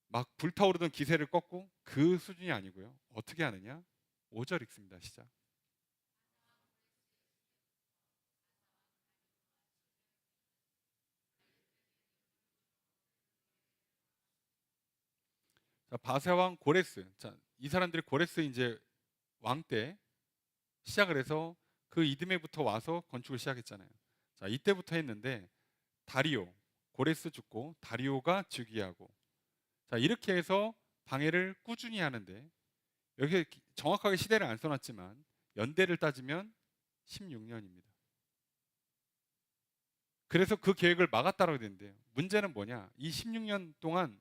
막 불타오르던 기세를 꺾고 그 수준이 아니고요. 어떻게 하느냐? 5절 읽습니다. 시작. 자, 바세왕 고레스. 자, 이 사람들이 고레스 이제 왕 때 시작을 해서 그 이듬해부터 와서 건축을 시작했잖아요. 자, 이때부터 했는데 다리오, 고레스 죽고 다리오가 즉위하고 자, 이렇게 해서 방해를 꾸준히 하는데 여기 정확하게 시대를 안 써놨지만 연대를 따지면 16년입니다. 그래서 그 계획을 막았다라고 되는데요. 문제는 뭐냐? 이 16년 동안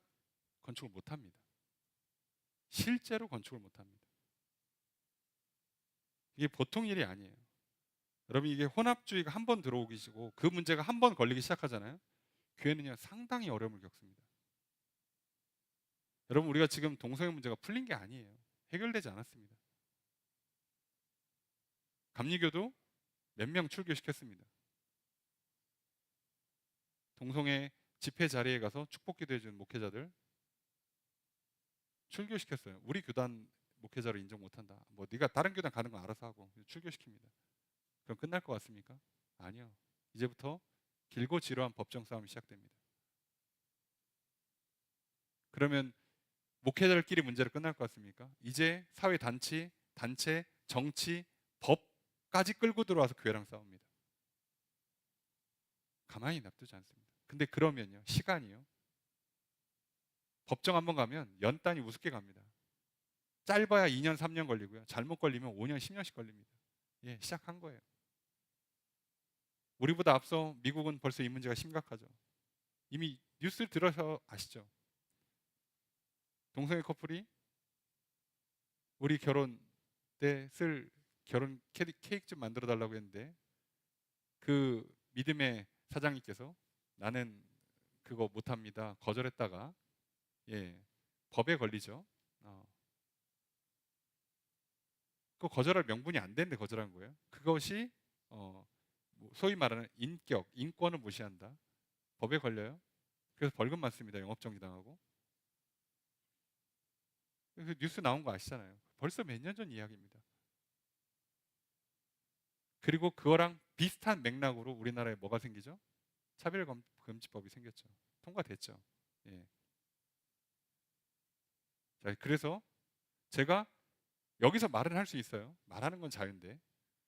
건축을 못 합니다. 실제로 건축을 못 합니다. 이게 보통 일이 아니에요. 여러분 이게 혼합주의가 한 번 들어오기 시고 그 문제가 한 번 걸리기 시작하잖아요. 교회는요 상당히 어려움을 겪습니다. 여러분 우리가 지금 동성애 문제가 풀린 게 아니에요. 해결되지 않았습니다. 감리교도 몇 명 출교시켰습니다. 동성애 집회 자리에 가서 축복기도 해준 목회자들 출교시켰어요. 우리 교단 목회자로 인정 못한다. 뭐 네가 다른 교단 가는 거 알아서 하고 출교시킵니다. 그럼 끝날 것 같습니까? 아니요. 이제부터 길고 지루한 법정 싸움이 시작됩니다. 그러면 목회자들끼리 문제로 끝날 것 같습니까? 이제 사회 단체, 정치, 법까지 끌고 들어와서 교회랑 싸웁니다. 가만히 놔두지 않습니다. 근데 그러면요, 시간이요. 법정 한번 가면 연 단위 우습게 갑니다. 짧아야 2년, 3년 걸리고요. 잘못 걸리면 5년, 10년씩 걸립니다. 예, 시작한 거예요. 우리보다 앞서 미국은 벌써 이 문제가 심각하죠. 이미 뉴스 들어서 아시죠? 동성애 커플이 우리 결혼 때 쓸 결혼 케이크 좀 만들어 달라고 했는데 그 믿음의 사장님께서 나는 그거 못합니다. 거절했다가 예, 법에 걸리죠. 그 거절할 명분이 안 되는데 거절한 거예요. 그것이 소위 말하는 인격, 인권을 무시한다. 법에 걸려요. 그래서 벌금 맞습니다. 영업정지당하고. 그래서 뉴스 나온 거 아시잖아요. 벌써 몇 년 전 이야기입니다. 그리고 그거랑 비슷한 맥락으로 우리나라에 뭐가 생기죠? 차별금지법이 생겼죠. 통과됐죠. 예. 자, 그래서 제가 여기서 말은 할 수 있어요. 말하는 건 자유인데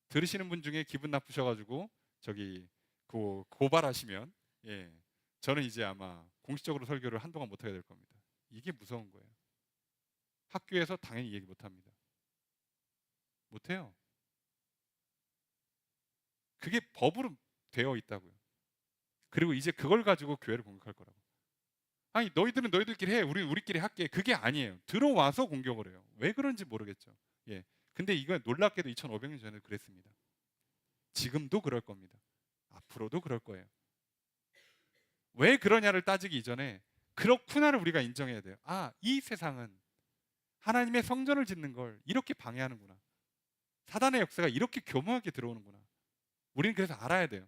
들으시는 분 중에 기분 나쁘셔가지고 저기 고발하시면 예, 저는 이제 아마 공식적으로 설교를 한동안 못하게 될 겁니다. 이게 무서운 거예요. 학교에서 당연히 얘기 못합니다. 못해요. 그게 법으로 되어 있다고요. 그리고 이제 그걸 가지고 교회를 공격할 거라고. 아니 너희들은 너희들끼리 해. 우리끼리 할게. 그게 아니에요. 들어와서 공격을 해요. 왜 그런지 모르겠죠. 예. 근데 이거 놀랍게도 2,500년 전에 그랬습니다. 지금도 그럴 겁니다. 앞으로도 그럴 거예요. 왜 그러냐를 따지기 이전에 그렇구나를 우리가 인정해야 돼요. 아, 이 세상은 하나님의 성전을 짓는 걸 이렇게 방해하는구나. 사단의 역사가 이렇게 교묘하게 들어오는구나. 우리는 그래서 알아야 돼요.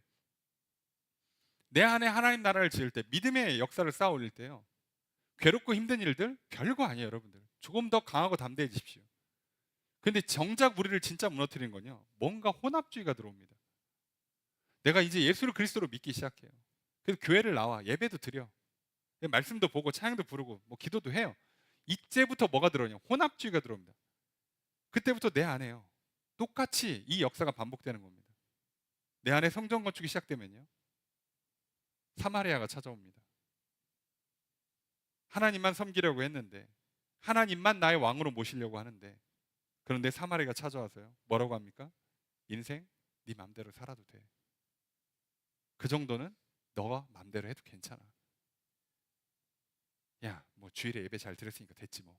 내 안에 하나님 나라를 지을 때 믿음의 역사를 쌓아 올릴 때요. 괴롭고 힘든 일들 별거 아니에요, 여러분들. 조금 더 강하고 담대해지십시오. 근데 정작 우리를 진짜 무너뜨리는 건요. 뭔가 혼합주의가 들어옵니다. 내가 이제 예수를 그리스도로 믿기 시작해요. 그래서 교회를 나와 예배도 드려. 말씀도 보고 찬양도 부르고 뭐 기도도 해요. 이제부터 뭐가 들어오냐? 혼합주의가 들어옵니다. 그때부터 내 안에요. 똑같이 이 역사가 반복되는 겁니다. 내 안에 성전 건축이 시작되면요. 사마리아가 찾아옵니다. 하나님만 섬기려고 했는데 하나님만 나의 왕으로 모시려고 하는데 그런데 사마리아가 찾아와서요. 뭐라고 합니까? 인생 네 맘대로 살아도 돼. 그 정도는 너가 맘대로 해도 괜찮아. 야, 뭐 주일에 예배 잘 들었으니까 됐지 뭐.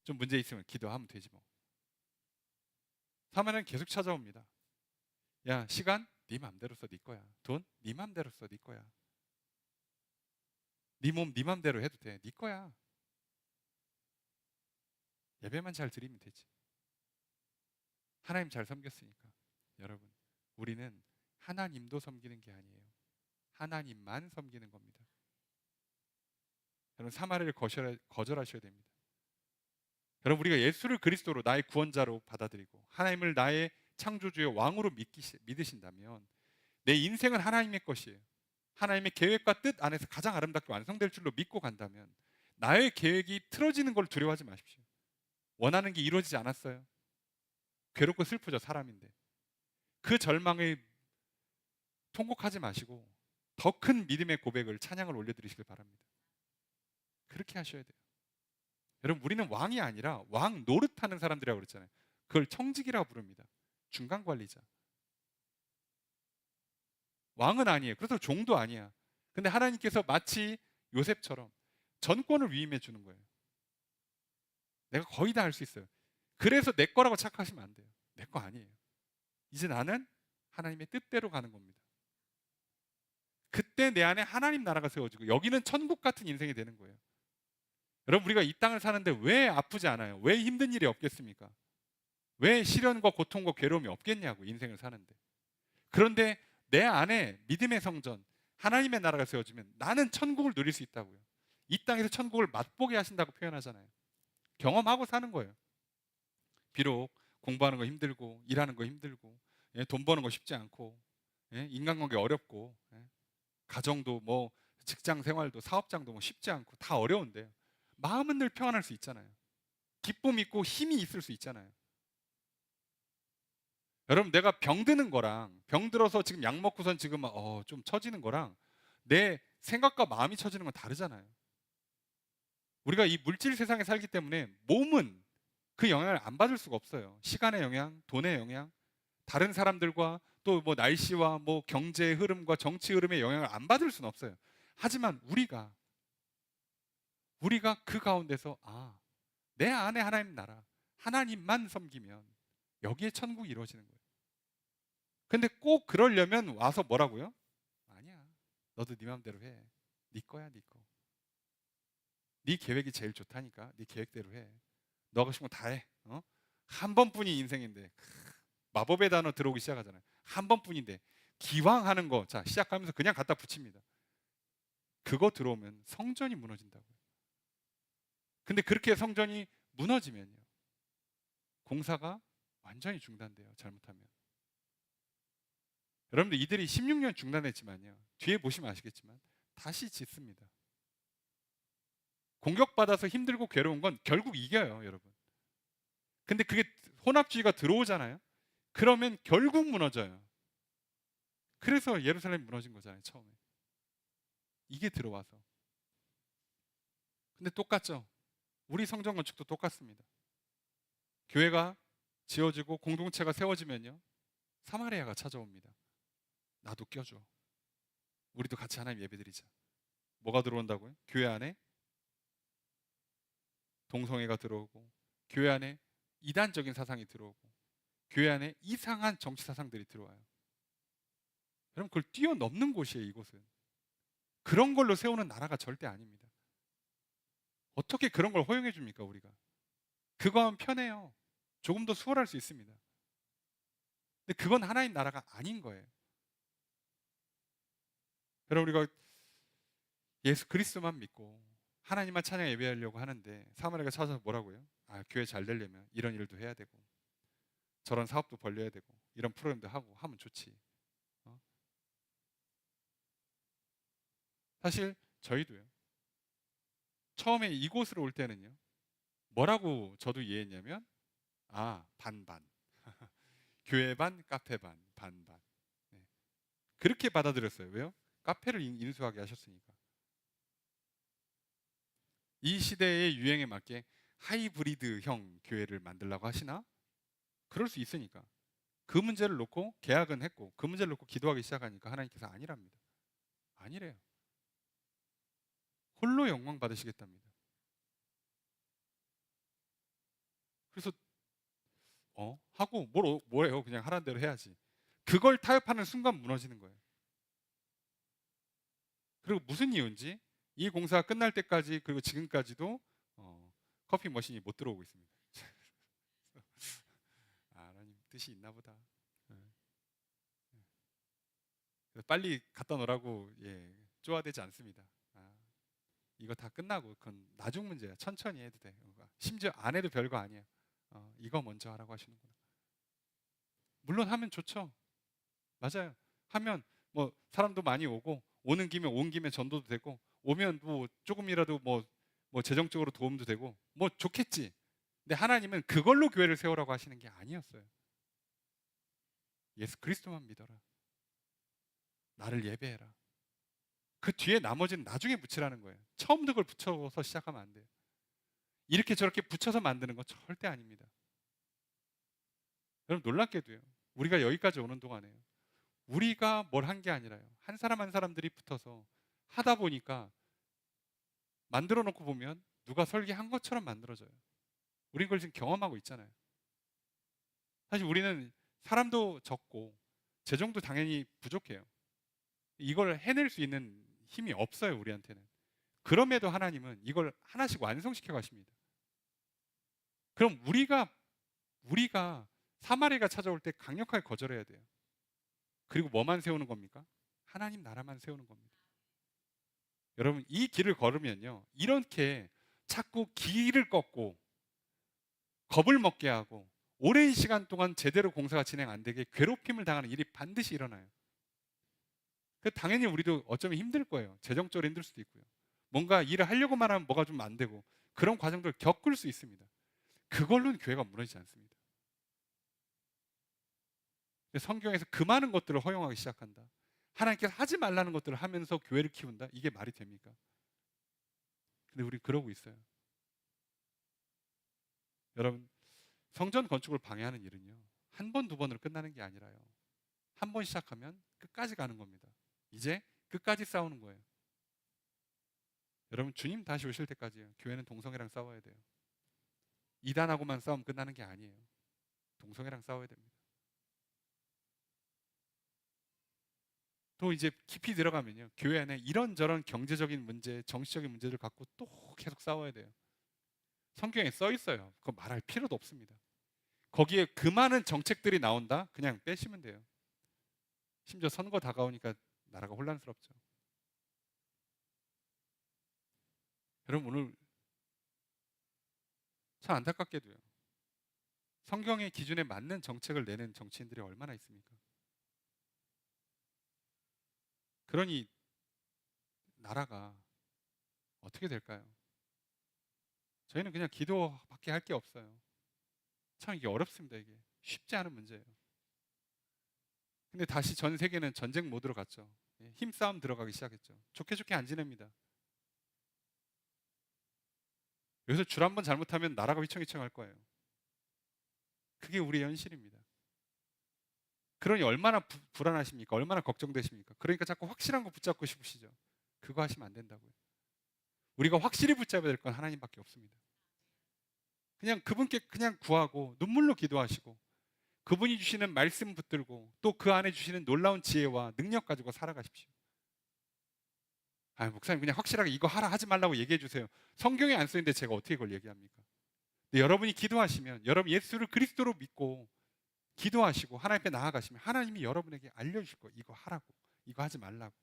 좀 문제 있으면 기도하면 되지 뭐. 사마리아는 계속 찾아옵니다. 야, 시간 네 맘대로 써, 네 거야. 돈 네 맘대로 써, 네 거야. 네 몸 네 맘대로 해도 돼, 네 거야. 예배만 잘 드리면 되지. 하나님 잘 섬겼으니까. 여러분, 우리는 하나님도 섬기는 게 아니에요. 하나님만 섬기는 겁니다. 여러분, 사마리아를 거절하셔야 됩니다. 여러분, 우리가 예수를 그리스도로 나의 구원자로 받아들이고 하나님을 나의 창조주의 왕으로 믿으신다면 내 인생은 하나님의 것이에요. 하나님의 계획과 뜻 안에서 가장 아름답게 완성될 줄로 믿고 간다면 나의 계획이 틀어지는 걸 두려워하지 마십시오. 원하는 게 이루어지지 않았어요. 괴롭고 슬프죠, 사람인데. 그 절망에 통곡하지 마시고 더 큰 믿음의 고백을, 찬양을 올려드리시길 바랍니다. 그렇게 하셔야 돼요. 여러분, 우리는 왕이 아니라 왕 노릇하는 사람들이라고 그랬잖아요. 그걸 청직이라고 부릅니다. 중간관리자. 왕은 아니에요. 그래서 종도 아니야. 근데 하나님께서 마치 요셉처럼 전권을 위임해 주는 거예요. 내가 거의 다 할 수 있어요. 그래서 내 거라고 착각하시면 안 돼요. 내 거 아니에요. 이제 나는 하나님의 뜻대로 가는 겁니다. 그때 내 안에 하나님 나라가 세워지고 여기는 천국 같은 인생이 되는 거예요. 여러분, 우리가 이 땅을 사는데 왜 아프지 않아요? 왜 힘든 일이 없겠습니까? 왜 시련과 고통과 괴로움이 없겠냐고, 인생을 사는데. 그런데 내 안에 믿음의 성전, 하나님의 나라가 세워지면 나는 천국을 누릴 수 있다고요. 이 땅에서 천국을 맛보게 하신다고 표현하잖아요. 경험하고 사는 거예요. 비록 공부하는 거 힘들고 일하는 거 힘들고, 돈 버는 거 쉽지 않고, 인간관계 어렵고, 가정도 뭐 직장 생활도 사업장도 뭐 쉽지 않고 다 어려운데요. 마음은 늘 평안할 수 있잖아요. 기쁨 있고 힘이 있을 수 있잖아요. 여러분, 내가 병드는 거랑 병 들어서 지금 약 먹고선 지금 좀 처지는 거랑 내 생각과 마음이 처지는 건 다르잖아요. 우리가 이 물질 세상에 살기 때문에 몸은 그 영향을 안 받을 수가 없어요. 시간의 영향, 돈의 영향, 다른 사람들과 또 뭐 날씨와 뭐 경제의 흐름과 정치 흐름의 영향을 안 받을 수는 없어요. 하지만 우리가 그 가운데서 내 안에 하나님 나라, 하나님만 섬기면 여기에 천국이 이루어지는 거예요. 근데 꼭 그러려면 와서 뭐라고요? 아니야. 너도 네 마음대로 해. 네 거야, 네 거. 네 계획이 제일 좋다니까. 네 계획대로 해. 너 하고 싶은 거 다 해. 한 번뿐인 인생인데. 마법의 단어 들어오기 시작하잖아요. 한 번뿐인데 기왕 하는 거, 자, 시작하면서 그냥 갖다 붙입니다. 그거 들어오면 성전이 무너진다고요. 근데 그렇게 성전이 무너지면요, 공사가 완전히 중단돼요. 잘못하면. 여러분들, 이들이 16년 중단했지만요, 뒤에 보시면 아시겠지만 다시 짓습니다. 공격받아서 힘들고 괴로운 건 결국 이겨요, 여러분. 근데 그게 혼합주의가 들어오잖아요. 그러면 결국 무너져요. 그래서 예루살렘이 무너진 거잖아요, 처음에. 이게 들어와서. 근데 똑같죠. 우리 성전 건축도 똑같습니다. 교회가 지어지고 공동체가 세워지면요, 사마리아가 찾아옵니다. 나도 껴줘. 우리도 같이 하나님 예배드리자. 뭐가 들어온다고요? 교회 안에 동성애가 들어오고, 교회 안에 이단적인 사상이 들어오고, 교회 안에 이상한 정치 사상들이 들어와요. 여러분, 그걸 뛰어넘는 곳이에요, 이곳은. 그런 걸로 세우는 나라가 절대 아닙니다. 어떻게 그런 걸 허용해 줍니까, 우리가? 그거 하면 편해요. 조금 더 수월할 수 있습니다. 근데 그건 하나님 나라가 아닌 거예요. 여러분, 우리가 예수 그리스도만 믿고 하나님만 찬양 예배하려고 하는데 사마리아가 찾아서 뭐라고요? 교회 잘 되려면 이런 일도 해야 되고 저런 사업도 벌려야 되고 이런 프로그램도 하고 하면 좋지. 사실 저희도요, 처음에 이곳으로 올 때는요, 뭐라고 저도 이해했냐면 반반. 교회 반, 카페 반, 반반. 네. 그렇게 받아들였어요. 왜요? 카페를 인수하게 하셨으니까. 이 시대의 유행에 맞게 하이브리드형 교회를 만들라고 하시나? 그럴 수 있으니까. 그 문제를 놓고 계약은 했고 그 문제를 놓고 기도하기 시작하니까 하나님께서 아니랍니다. 아니래요. 홀로 영광 받으시겠답니다. 그래서 하고 뭐예요? 그냥 하라는 대로 해야지. 그걸 타협하는 순간 무너지는 거예요. 그리고 무슨 이유인지 이 공사가 끝날 때까지 그리고 지금까지도 커피 머신이 못 들어오고 있습니다. 하나님 뜻이 있나 보다. 예. 그래서 빨리 갖다 놓으라고 쪼아대지 않습니다. 이거 다 끝나고 그건 나중 문제야. 천천히 해도 돼. 심지어 안 해도 별거 아니야. 이거 먼저 하라고 하시는구나. 물론 하면 좋죠. 맞아요. 하면 뭐 사람도 많이 오고 오는 김에 온 김에 전도도 되고 오면 뭐 조금이라도 뭐 재정적으로 도움도 되고 뭐 좋겠지. 근데 하나님은 그걸로 교회를 세우라고 하시는 게 아니었어요. 예수 그리스도만 믿어라. 나를 예배해라. 그 뒤에 나머지는 나중에 붙이라는 거예요. 처음부터 그걸 붙여서 시작하면 안 돼요. 이렇게 저렇게 붙여서 만드는 건 절대 아닙니다. 여러분 놀랍게도요. 우리가 여기까지 오는 동안에 우리가 뭘 한 게 아니라요. 한 사람 한 사람들이 붙어서 하다 보니까 만들어 놓고 보면 누가 설계한 것처럼 만들어져요. 우린 그걸 지금 경험하고 있잖아요. 사실 우리는 사람도 적고 재정도 당연히 부족해요. 이걸 해낼 수 있는 힘이 없어요, 우리한테는. 그럼에도 하나님은 이걸 하나씩 완성시켜 가십니다. 그럼 우리가 사마리아가 찾아올 때 강력하게 거절해야 돼요. 그리고 뭐만 세우는 겁니까? 하나님 나라만 세우는 겁니다. 여러분 이 길을 걸으면요, 이렇게 자꾸 길을 꺾고 겁을 먹게 하고 오랜 시간 동안 제대로 공사가 진행 안 되게 괴롭힘을 당하는 일이 반드시 일어나요. 당연히 우리도 어쩌면 힘들 거예요. 재정적으로 힘들 수도 있고요. 뭔가 일을 하려고만 하면 뭐가 좀 안 되고 그런 과정들을 겪을 수 있습니다. 그걸로는 교회가 무너지지 않습니다. 성경에서 그 많은 것들을 허용하기 시작한다. 하나님께서 하지 말라는 것들을 하면서 교회를 키운다? 이게 말이 됩니까? 근데 우리 그러고 있어요. 여러분 성전 건축을 방해하는 일은요, 한 번, 두 번으로 끝나는 게 아니라요. 한 번 시작하면 끝까지 가는 겁니다. 이제 끝까지 싸우는 거예요. 여러분 주님 다시 오실 때까지요, 교회는 동성애랑 싸워야 돼요. 이단하고만 싸우면 끝나는 게 아니에요. 동성애랑 싸워야 됩니다. 또 이제 깊이 들어가면요, 교회 안에 이런저런 경제적인 문제, 정치적인 문제를 갖고 또 계속 싸워야 돼요. 성경에 써 있어요. 그거 말할 필요도 없습니다. 거기에 그 많은 정책들이 나온다? 그냥 빼시면 돼요. 심지어 선거 다가오니까 나라가 혼란스럽죠. 여러분 오늘 참 안타깝게도요, 성경의 기준에 맞는 정책을 내는 정치인들이 얼마나 있습니까? 그러니 나라가 어떻게 될까요? 저희는 그냥 기도밖에 할 게 없어요. 참 이게 어렵습니다. 이게 쉽지 않은 문제예요. 근데 다시 전 세계는 전쟁 모드로 갔죠. 힘싸움 들어가기 시작했죠. 좋게 좋게 안 지냅니다. 여기서 줄 한 번 잘못하면 나라가 휘청휘청할 거예요. 그게 우리의 현실입니다. 그러니 얼마나 불안하십니까? 얼마나 걱정되십니까? 그러니까 자꾸 확실한 거 붙잡고 싶으시죠. 그거 하시면 안 된다고요. 우리가 확실히 붙잡아야 될 건 하나님밖에 없습니다. 그냥 그분께 그냥 구하고 눈물로 기도하시고 그분이 주시는 말씀 붙들고 또 그 안에 주시는 놀라운 지혜와 능력 가지고 살아가십시오. 목사님 그냥 확실하게 이거 하라 하지 말라고 얘기해 주세요. 성경에 안 써있는데 제가 어떻게 그걸 얘기합니까? 근데 여러분이 기도하시면, 여러분 예수를 그리스도로 믿고 기도하시고 하나님 앞에 나아가시면 하나님이 여러분에게 알려주실 거예요. 이거 하라고, 이거 하지 말라고.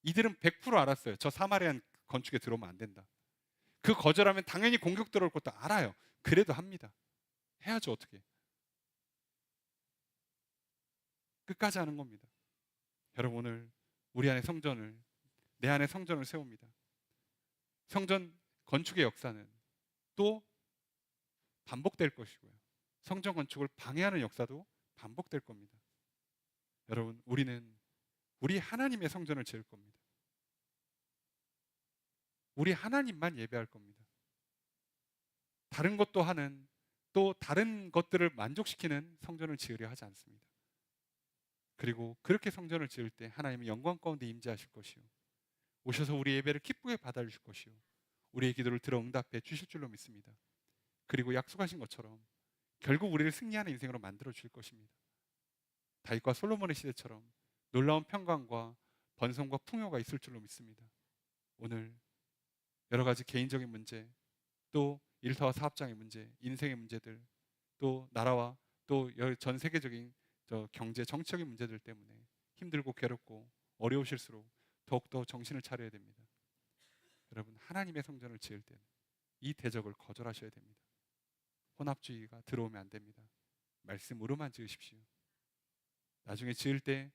이들은 100% 알았어요. 저 사마리안 건축에 들어오면 안 된다. 그 거절하면 당연히 공격 들어올 것도 알아요. 그래도 합니다. 해야죠. 어떻게. 끝까지 하는 겁니다. 여러분 오늘 우리 안에 성전을, 내 안에 성전을 세웁니다. 성전 건축의 역사는 또 반복될 것이고요. 성전 건축을 방해하는 역사도 반복될 겁니다. 여러분 우리는 우리 하나님의 성전을 지을 겁니다. 우리 하나님만 예배할 겁니다. 다른 것도 하는 또 다른 것들을 만족시키는 성전을 지으려 하지 않습니다. 그리고 그렇게 성전을 지을 때 하나님은 영광 가운데 임재하실 것이요, 오셔서 우리 예배를 기쁘게 받아주실 것이요, 우리의 기도를 들어 응답해 주실 줄로 믿습니다. 그리고 약속하신 것처럼 결국 우리를 승리하는 인생으로 만들어 주실 것입니다. 다윗과 솔로몬의 시대처럼 놀라운 평강과 번성과 풍요가 있을 줄로 믿습니다. 오늘 여러 가지 개인적인 문제, 또 일터와 사업장의 문제, 인생의 문제들, 또 나라와 또 전 세계적인 경제, 정치적인 문제들 때문에 힘들고 괴롭고 어려우실수록 더욱더 정신을 차려야 됩니다. 여러분, 하나님의 성전을 지을 때는 이 대적을 거절하셔야 됩니다. 혼합주의가 들어오면 안 됩니다. 말씀으로만 지으십시오. 나중에 지을 때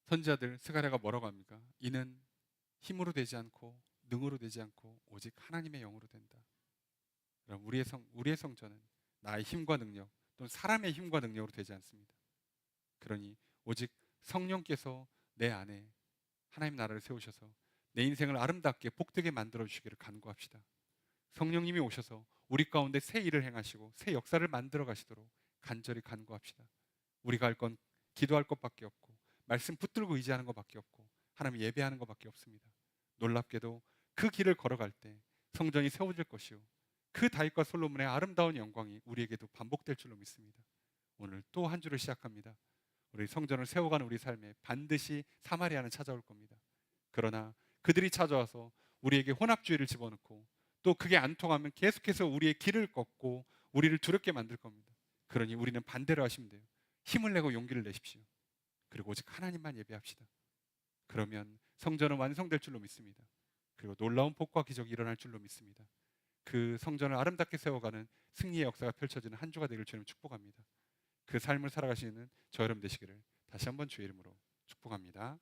선지자들 스가랴가 뭐라고 합니까? 이는 힘으로 되지 않고 능으로 되지 않고 오직 하나님의 영으로 된다. 그럼 우리의 성전은 나의 힘과 능력 또는 사람의 힘과 능력으로 되지 않습니다. 그러니 오직 성령께서 내 안에 하나님 나라를 세우셔서 내 인생을 아름답게 복되게 만들어 주시기를 간구합시다. 성령님이 오셔서 우리 가운데 새 일을 행하시고 새 역사를 만들어 가시도록 간절히 간구합시다. 우리가 할 건 기도할 것밖에 없고 말씀 붙들고 의지하는 것밖에 없고 하나님 예배하는 것밖에 없습니다. 놀랍게도 그 길을 걸어갈 때 성전이 세워질 것이요, 그 다윗과 솔로몬의 아름다운 영광이 우리에게도 반복될 줄로 믿습니다. 오늘 또 한 주를 시작합니다. 우리 성전을 세워가는 우리 삶에 반드시 사마리아는 찾아올 겁니다. 그러나 그들이 찾아와서 우리에게 혼합주의를 집어넣고 또 그게 안 통하면 계속해서 우리의 길을 꺾고 우리를 두렵게 만들 겁니다. 그러니 우리는 반대로 하시면 돼요. 힘을 내고 용기를 내십시오. 그리고 오직 하나님만 예배합시다. 그러면 성전은 완성될 줄로 믿습니다. 그리고 놀라운 복과 기적이 일어날 줄로 믿습니다. 그 성전을 아름답게 세워가는 승리의 역사가 펼쳐지는 한 주가 되길 주님 축복합니다. 그 삶을 살아가시는 저 여러분 되시기를 다시 한번 주의 이름으로 축복합니다.